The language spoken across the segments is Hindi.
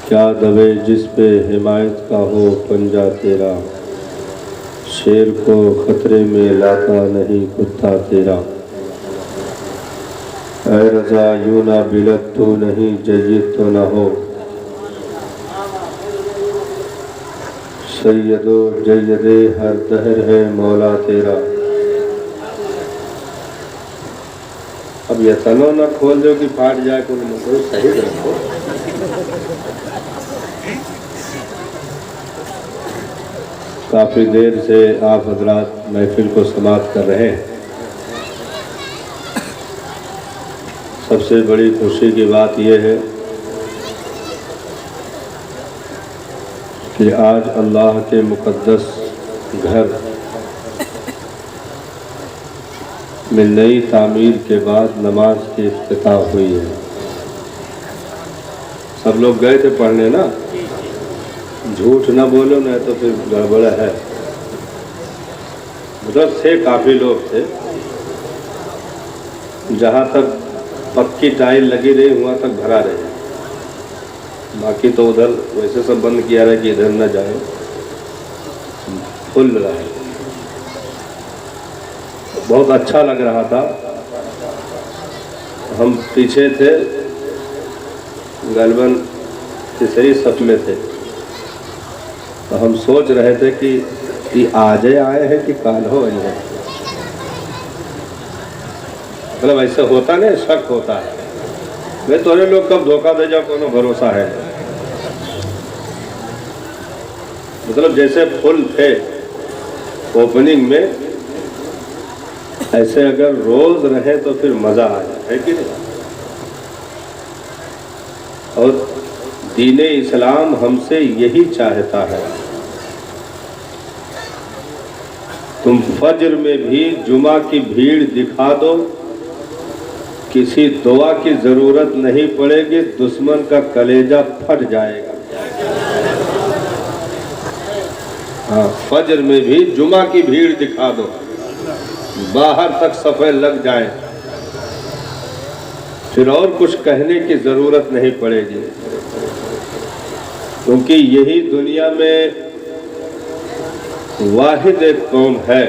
क्या दबे जिस पे हिमायत का हो पंजा तेरा, शेर को खतरे में लाता नहीं कुत्ता तेरा। ऐ रज़ा यूं ना बिलत तो नहीं जय्यद तो न हो, सैयदो जय्यदे हर दहर है मौला तेरा। अब ये तनो न खोल दो कि फाट जाए, कोई मतलब सही रखो। काफ़ी देर से आप हजरात महफिल को समाप्त कर रहे हैं। सबसे बड़ी खुशी की बात यह है कि आज अल्लाह के मुक़द्दस घर में नई तामीर के बाद नमाज की इफ्तिताह हुई है। सब लोग गए थे पढ़ने ना, झूठ ना बोलो नहीं तो फिर गड़बड़ है। मतलब से काफ़ी लोग थे, जहाँ तक पक्की टाइल लगी रही वहाँ तक भरा रहे, बाकी तो उधर वैसे सब बंद किया रहा कि इधर ना जाए, फुल रहा है। बहुत अच्छा लग रहा था। हम पीछे थे, गलबन तीसरी सफ में थे, तो हम सोच रहे थे कि आज आए हैं कि काल हो आए हैं। मतलब ऐसे होता नहीं, शक होता है भाई तोरे लोग कब धोखा दे जाओ, कोनो भरोसा है। मतलब जैसे फुल थे ओपनिंग में, ऐसे अगर रोज रहे तो फिर मजा आ जाए, है कि नहीं। और दीन इस्लाम हमसे यही चाहता है, तुम फज्र में भी जुमा की भीड़ दिखा दो, किसी दुआ की जरूरत नहीं पड़ेगी, दुश्मन का कलेजा फट जाएगा। हाँ, फज्र में भी जुमा की भीड़ दिखा दो, बाहर तक सफे लग जाए, फिर और कुछ कहने की जरूरत नहीं पड़ेगी। क्योंकि यही दुनिया में वाहिद एक कौम है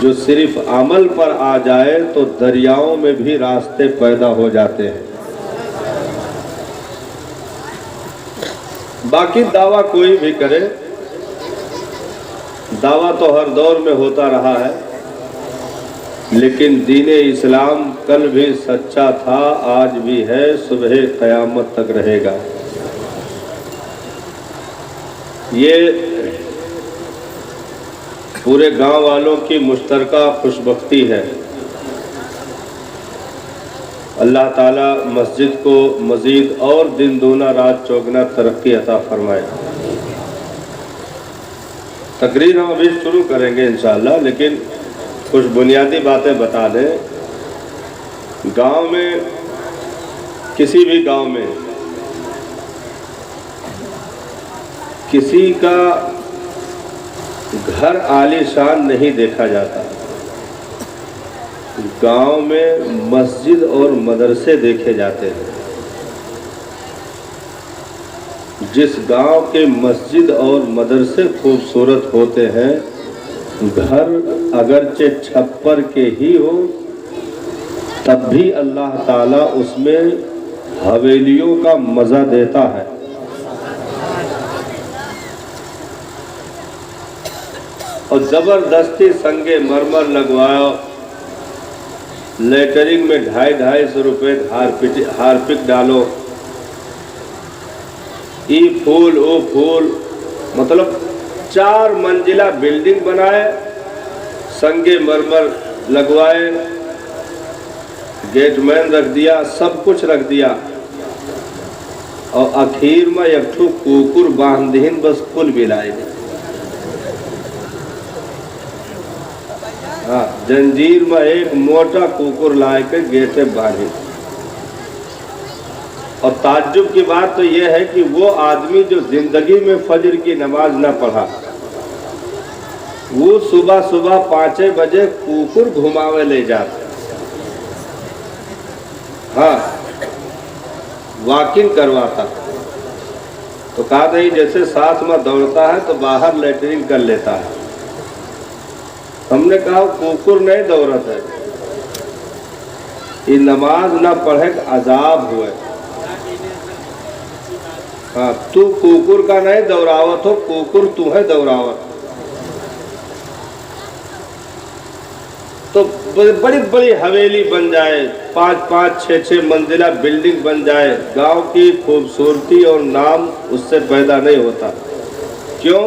जो सिर्फ अमल पर आ जाए तो दरियाओं में भी रास्ते पैदा हो जाते हैं। बाकी दावा कोई भी करे, दावा तो हर दौर में होता रहा है, लेकिन दीन इस्लाम कल भी सच्चा था, आज भी है, सुबह क़यामत तक रहेगा। ये पूरे गांव वालों की मुश्तरका खुशबख्ती है। अल्लाह ताला मस्जिद को मज़ीद और दिन दूना रात चौगुना तरक्की अता फरमाए। तकरीर हम अभी शुरू करेंगे इंशाअल्लाह, लेकिन कुछ बुनियादी बातें बता दें। गांव में, किसी भी गांव में किसी का घर आलीशान नहीं देखा जाता। गांव में मस्जिद और मदरसे देखे जाते हैं। जिस गांव के मस्जिद और मदरसे खूबसूरत होते हैं, घर अगरचे छप्पर के ही हो, तब भी अल्लाह ताला उसमें हवेलियों का मज़ा देता है। और ज़बरदस्ती संगे मरमर लगवाओ, लेटरिंग में 250-250 रुपये हारपिक डालो, ई फूल ओ फूल, मतलब 4 मंजिला बिल्डिंग बनाए, संगे मरमर लगवाए, गेटमैन रख दिया, सब कुछ रख दिया, और आखिर में एक ठो कुकुर बांधीन बस कुल बिलाए। हाँ, जंजीर में एक मोटा कुकुर लाए के गेटे बांधे। और ताज्जुब की बात तो यह है कि वो आदमी जो जिंदगी में फजर की नमाज न पढ़ा, वो सुबह सुबह 5 बजे कुकुर घुमावे ले जाते। हाँ, वॉकिंग करवाता। तो कहा नहीं, जैसे साथ में दौड़ता है तो बाहर लेटरिन कर लेता है। हमने कहा कुकुर नहीं दौड़त है, ये नमाज ना पढ़े अजाब हुए। हाँ, तू कुकुर का नहीं दौड़ावत हो, कुकुर तू है दौड़ावत। तो बड़ी बड़ी हवेली बन जाए, 5-5, 6-6 मंजिला बिल्डिंग बन जाए, गांव की खूबसूरती और नाम उससे पैदा नहीं होता। क्यों?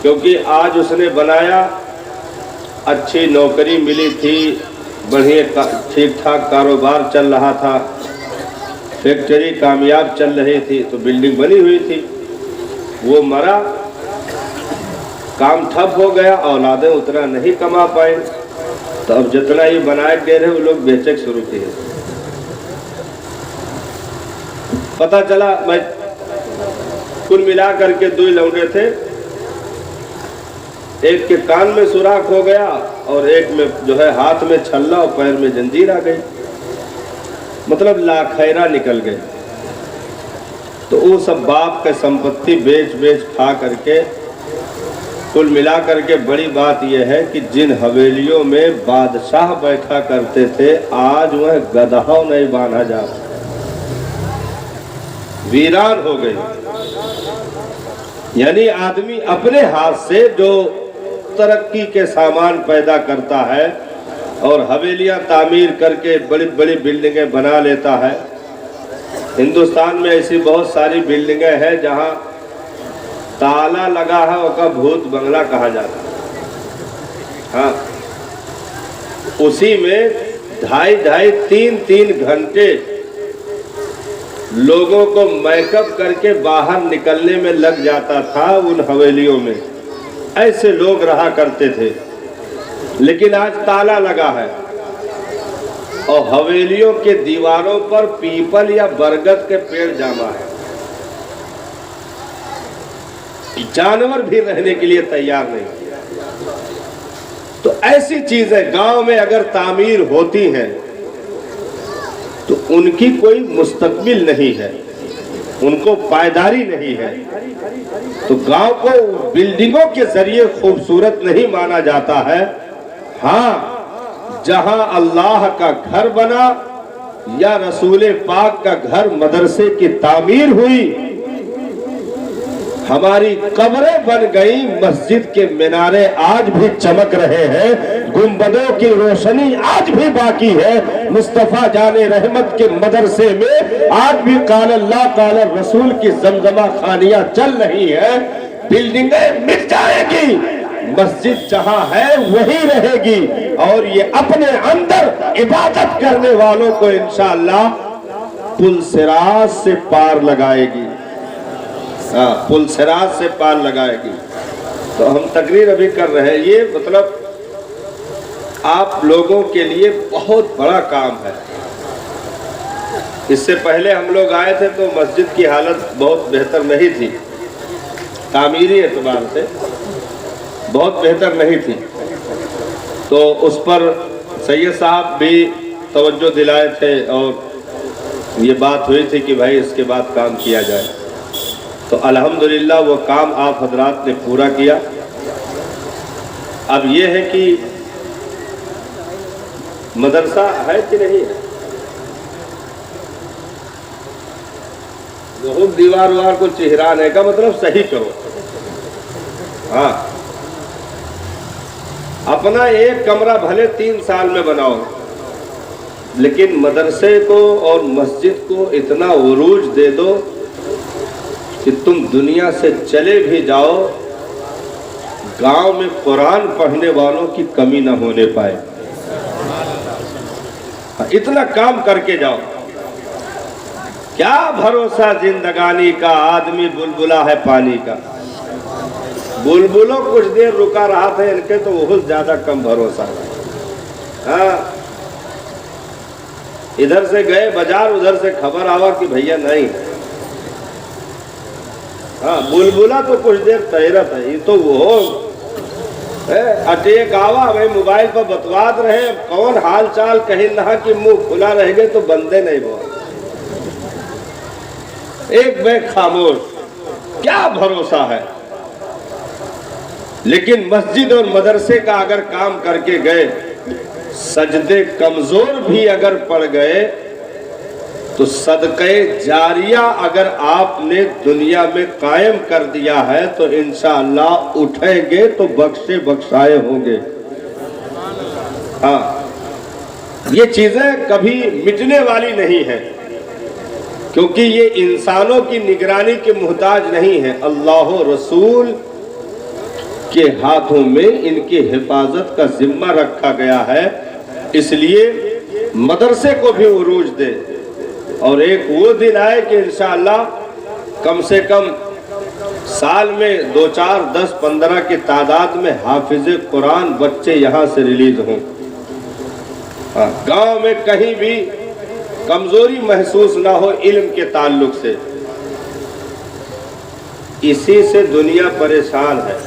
क्योंकि आज उसने बनाया, अच्छी नौकरी मिली थी, बढ़िया ठीक ठाक कारोबार चल रहा था, फैक्ट्री कामयाब चल रही थी, तो बिल्डिंग बनी हुई थी। वो मरा, काम ठप हो गया, औलादें उतना नहीं कमा पाए, तो अब जितना ही बनाए गए रहे वो लोग बेचक शुरू किए। पता चला, मैं कुल मिला करके 2 लौंडे थे, एक के कान में सुराख हो गया और एक में जो है हाथ में छल्ला और पैर में जंजीर आ गई, मतलब लाखैरा निकल गए। तो वो सब बाप के संपत्ति बेच बेच खा करके, कुल मिला करके बड़ी बात यह है कि जिन हवेलियों में बादशाह बैठा करते थे, आज वह गदहों नहीं बांधा जा रहा, वीरान हो गई। यानी आदमी अपने हाथ से जो तरक्की के सामान पैदा करता है और हवेलियां तामीर करके बड़ी बड़ी बिल्डिंगें बना लेता है। हिंदुस्तान में ऐसी बहुत सारी बिल्डिंगें हैं जहां ताला लगा है, उसका भूत बंगला कहा जाता है। हाँ, उसी में 2.5-2.5, 3-3 घंटे लोगों को मेकअप करके बाहर निकलने में लग जाता था। उन हवेलियों में ऐसे लोग रहा करते थे, लेकिन आज ताला लगा है और हवेलियों के दीवारों पर पीपल या बरगद के पेड़ जामा है। जानवर भी रहने के लिए तैयार नहीं। तो ऐसी चीजें गांव में अगर तामीर होती हैं तो उनकी कोई मुस्तकबिल नहीं है, उनको पायदारी नहीं है। तो गांव को बिल्डिंगों के जरिए खूबसूरत नहीं माना जाता है। हाँ, जहां अल्लाह का घर बना या रसूल पाक का घर, मदरसे की तामीर हुई, हमारी कब्रें बन गई, मस्जिद के मीनारे आज भी चमक रहे हैं, गुंबदों की रोशनी आज भी बाकी है, मुस्तफा जाने रहमत के मदरसे में आज भी काल अल्लाह काल रसूल की जमजमा खानियां चल रही है। बिल्डिंगें मिट जाएगी, मस्जिद जहां है वही रहेगी, और ये अपने अंदर इबादत करने वालों को इंशाअल्लाह पुल सिराज से पार लगाएगी। पुल सिराज से पार लगाएगी। तो हम तकरीर अभी कर रहे हैं, ये मतलब आप लोगों के लिए बहुत बड़ा काम है। इससे पहले हम लोग आए थे तो मस्जिद की हालत बहुत बेहतर नहीं थी, तामीरी एतबार से बहुत बेहतर नहीं थी। तो उस पर सैयद साहब भी तवज्जो दिलाए थे और ये बात हुई थी कि भाई इसके बाद काम किया जाए। तो अल्हम्दुलिल्लाह वो काम आप हजरात ने पूरा किया। अब ये है कि मदरसा है कि नहीं है, बहुत दीवार वार को चिहराने का मतलब सही करो। हाँ, अपना एक कमरा भले 3 साल में बनाओ, लेकिन मदरसे को और मस्जिद को इतना उरूज दे दो कि तुम दुनिया से चले भी जाओ, गांव में कुरान पढ़ने वालों की कमी न होने पाए। इतना काम करके जाओ। क्या भरोसा जिंदगानी का, आदमी बुलबुला है पानी का। बुलबुलों कुछ देर रुका रहा था, इनके तो बहुत ज्यादा कम भरोसा। हाँ, इधर से गए बाजार, उधर से खबर आवा कि भैया नहीं। हाँ, बुलबुला तो कुछ देर तैरत है, ये तो वो अटेक आवा भाई मोबाइल पर बतवात रहे, कौन हाल चाल कहीं ना कि मुंह खुला रह गए तो बंदे नहीं बोल। एक बैग खामोश, क्या भरोसा है। लेकिन मस्जिद और मदरसे का अगर काम करके गए, सजदे कमजोर भी अगर पड़ गए, तो सदक़े जारिया अगर आपने दुनिया में कायम कर दिया है तो इंशाअल्लाह उठेंगे तो बख्शे बख्शाए होंगे। हाँ, ये चीजें कभी मिटने वाली नहीं है, क्योंकि ये इंसानों की निगरानी के मुहताज नहीं है। अल्लाह रसूल के हाथों में इनकी हिफाजत का जिम्मा रखा गया है। इसलिए मदरसे को भी उरूज दे, और एक वो दिन आए कि इंशाअल्लाह कम से कम साल में 2, 4, 10, 15 की तादाद में हाफिज कुरान बच्चे यहाँ से रिलीज हों। गांव में कहीं भी कमजोरी महसूस ना हो इल्म के ताल्लुक से। इसी से दुनिया परेशान है।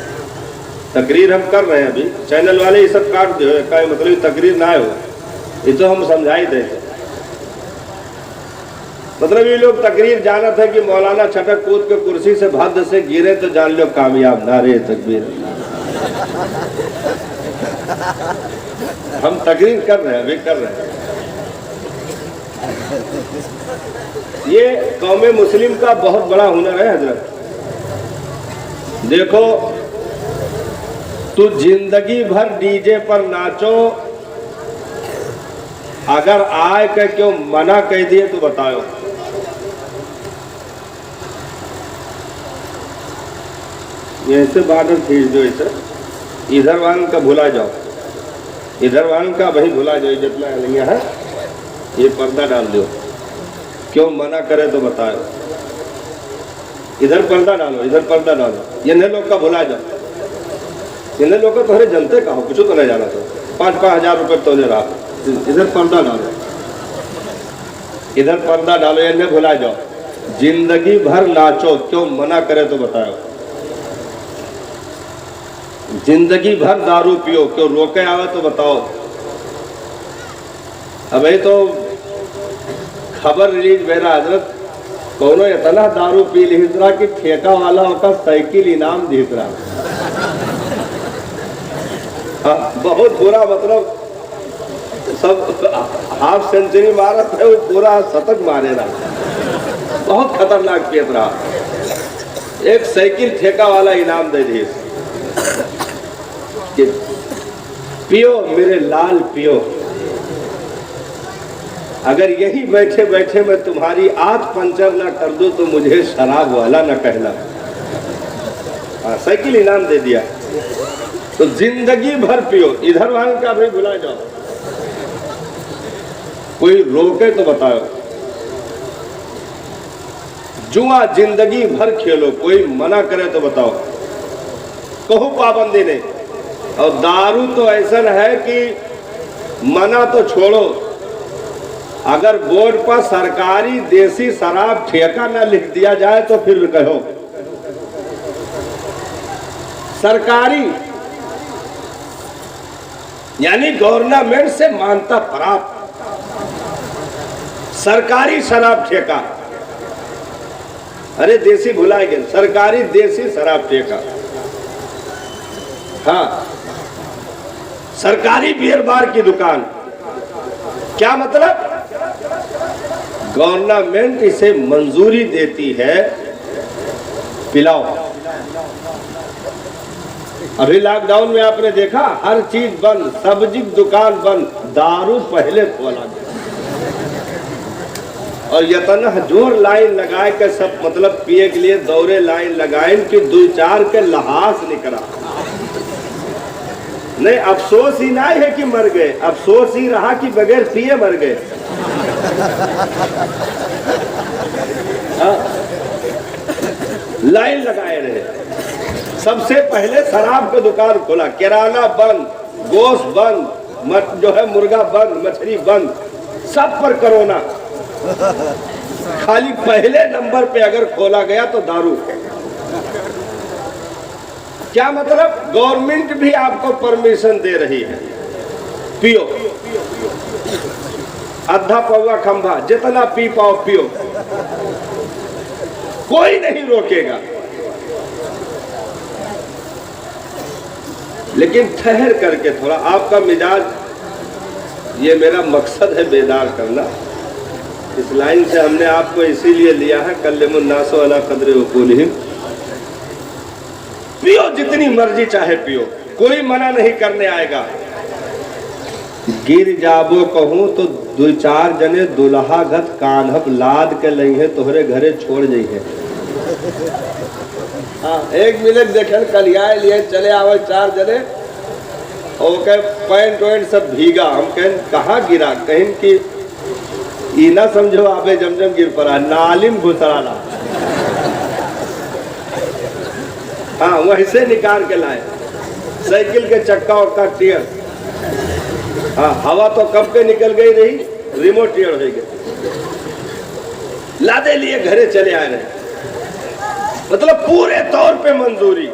तकरीर हम कर रहे हैं, अभी चैनल वाले ये सब काट दो, का मतलब तकरीर ना हो, ये तो हम समझाई देते। मतलब ये लोग तकरीर जानत है कि मौलाना छटक कूद के कुर्सी से भद्द से गिरे तो जान लो कामयाब, नारे तकबीर। हम तकरीर कर रहे हैं, अभी कर रहे हैं। ये कौमे मुस्लिम का बहुत बड़ा हुनर है हजरत। देखो, तू जिंदगी भर डीजे पर नाचो, अगर आए के क्यों मना कह दिए तो बताओ। ऐसे बादल खींच दो, इसे इधर वाल का भुला जाओ, इधर वाल का वही भुला जाओ, जितना है ये पर्दा डाल दो। क्यों मना करे तो बताओ। इधर पर्दा डालो, इधर पर्दा डालो, ये नए लोग का भुला जाओ। ये नए लोग का तुम्हारे जनते का हो, कुछ तो नहीं जाना। तो 5-5 हजार रुपये तो ले रहा। इधर पर्दा डालो, इधर पर्दा डालो, ये नहीं भुला जाओ। जिंदगी भर नाचो, क्यों मना करे तो बताओ। जिंदगी भर दारू पियो, क्यों रोके आवे तो बताओ। अभी तो खबर रिलीज मेरा हजरत, कौनो इतना दारू पी लिहितरा कि ठेका वाला होकर साइकिल इनाम दिहितरा। बहुत बुरा, मतलब सब हाफ सेंचुरी मारत है, वो पूरा शतक मारे रहा। बहुत खतरनाक पेट रहा। एक साइकिल ठेका वाला इनाम दे दिए, पियो मेरे लाल पियो। अगर यही बैठे बैठे मैं तुम्हारी आंख पंचर ना कर दूं तो मुझे शराब वाला ना कहना। साइकिल इनाम दे दिया तो जिंदगी भर पियो, इधर वहां का भी भुला जाओ। कोई रोके तो बताओ। जुआ जिंदगी भर खेलो, कोई मना करे तो बताओ। कहो पाबंदी नहीं। और दारू तो ऐसा है कि मना तो छोड़ो, अगर बोर्ड पर सरकारी देसी शराब ठेका ना लिख दिया जाए तो फिर कहो। सरकारी यानी गवर्नमेंट से मान्यता प्राप्त सरकारी शराब ठेका। अरे देसी भुलाए गए, सरकारी देसी शराब ठेका। हाँ, सरकारी बियर बार की दुकान। क्या मतलब? गवर्नमेंट इसे मंजूरी देती है, पिलाओ। अभी लॉकडाउन में आपने देखा हर चीज बंद, सब्जी दुकान बंद, दारू पहले खोला गया। और यतना जोर लाइन लगाए के सब मतलब पिए के लिए दौरे लाइन लगाए कि 2-4 के लहास निकला। नहीं, अफसोस ही नहीं है कि मर गए, अफसोस ही रहा कि बगैर पिए मर गए। लाइन लगाए रहे। सबसे पहले शराब का दुकान खोला, किराना बंद, गोश्त बंद, जो है मुर्गा बंद, मछली बंद, सब पर कोरोना। खाली पहले नंबर पे अगर खोला गया तो दारू। क्या मतलब? गवर्नमेंट भी आपको परमिशन दे रही है, पियो। आधा पौवा खंभा, जितना पी पाओ पियो। कोई नहीं रोकेगा। लेकिन ठहर करके थोड़ा आपका मिजाज, ये मेरा मकसद है बेदार करना। इस लाइन से हमने आपको इसीलिए लिया है, कल्लमुन्नास अला क़द्रि उक़ूलिहिम। पियो जितनी मर्जी चाहे पियो, कोई मना नहीं करने आएगा। गिर जाबो कहूं तो दो चार जने दुल्हा घत कान्हप लाद के लई है तोहरे घरे छोड़ जाइ है। हाँ, एक मिनट देखे कलिया लिए चले आवे चार जने और कहे पैंट वैंट सब भीगा। हम कहें कहाँ गिरा, कहें कि ई ना समझो आबे जमजम गिर पड़ा, नालिम घुसराना। हाँ, वहीं से निकाल के लाए साइकिल के चक्का उक्का टीयर। हाँ, हवा तो कब के निकल गई रही, रिमोट टीयर हो गए, लादे लिए घरे चले आए रहे। मतलब पूरे तौर पे मंजूरी।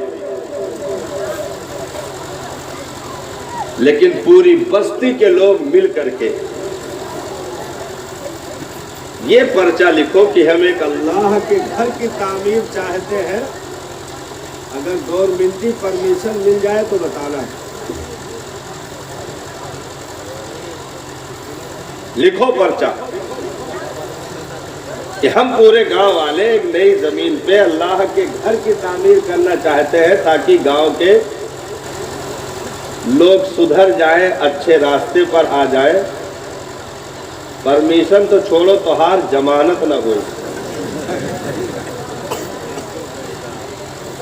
लेकिन पूरी बस्ती के लोग मिल करके ये पर्चा लिखो कि हम एक अल्लाह के घर की तामीर चाहते हैं, अगर गवर्नमेंटी परमिशन मिल जाए तो बताना है। लिखो पर्चा कि हम पूरे गांव वाले एक नई जमीन पे अल्लाह के घर की तामीर करना चाहते हैं, ताकि गांव के लोग सुधर जाए, अच्छे रास्ते पर आ जाए। परमिशन तो छोड़ो, तोहार जमानत न हो।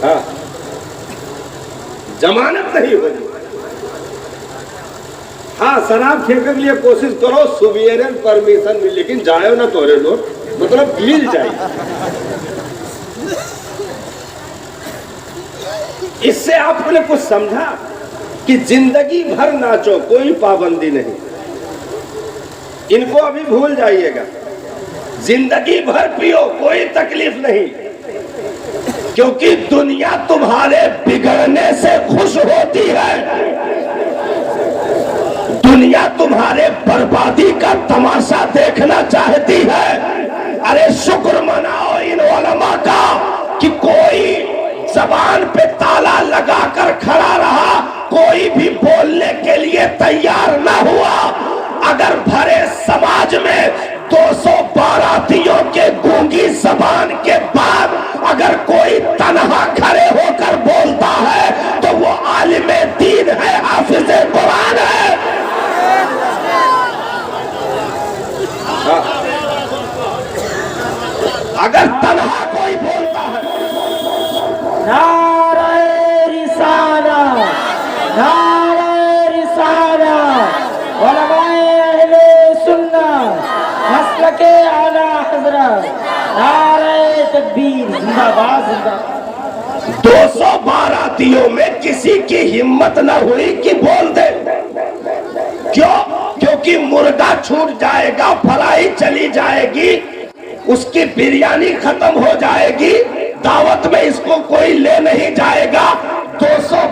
हाँ, जमानत नहीं होगी। हाँ, शराब ठेके के लिए कोशिश करो, सुवियरन परमिशन मिल, लेकिन जाए ना तोरे लोग, मतलब मिल जाए। इससे आपने कुछ समझा कि जिंदगी भर नाचो, कोई पाबंदी नहीं। इनको अभी भूल जाइएगा। जिंदगी भर पियो, कोई तकलीफ नहीं, क्योंकि दुनिया तुम्हारे बिगड़ने से खुश होती है। दुनिया तुम्हारे बर्बादी का तमाशा देखना चाहती है। अरे शुक्र मनाओ इन उलमा का कि कोई जबान पे ताला लगाकर खड़ा रहा, कोई भी बोलने के लिए तैयार ना हुआ। अगर भरे समाज में 200 बारातियों के गूंगी जबान के बाद अगर कोई तन्हा खड़े होकर बोलता है तो वो आलिमे दीन है, हाफिज़े कुरान है। अगर तन्हा कोई बोलता है, नारे रिसाला, नारे रिसाला, उलमाए अहले सुन्नत, मसलके आला हज़रत, नारे तकबीर, जिंदाबाद जिंदाबाद। 200 बारातियों में किसी की हिम्मत न हुई कि बोल दे। क्यों? क्योंकि मुर्गा छूट जाएगा, फलाई चली जाएगी, उसकी बिरयानी खत्म हो जाएगी, दावत में इसको कोई ले नहीं जाएगा। 200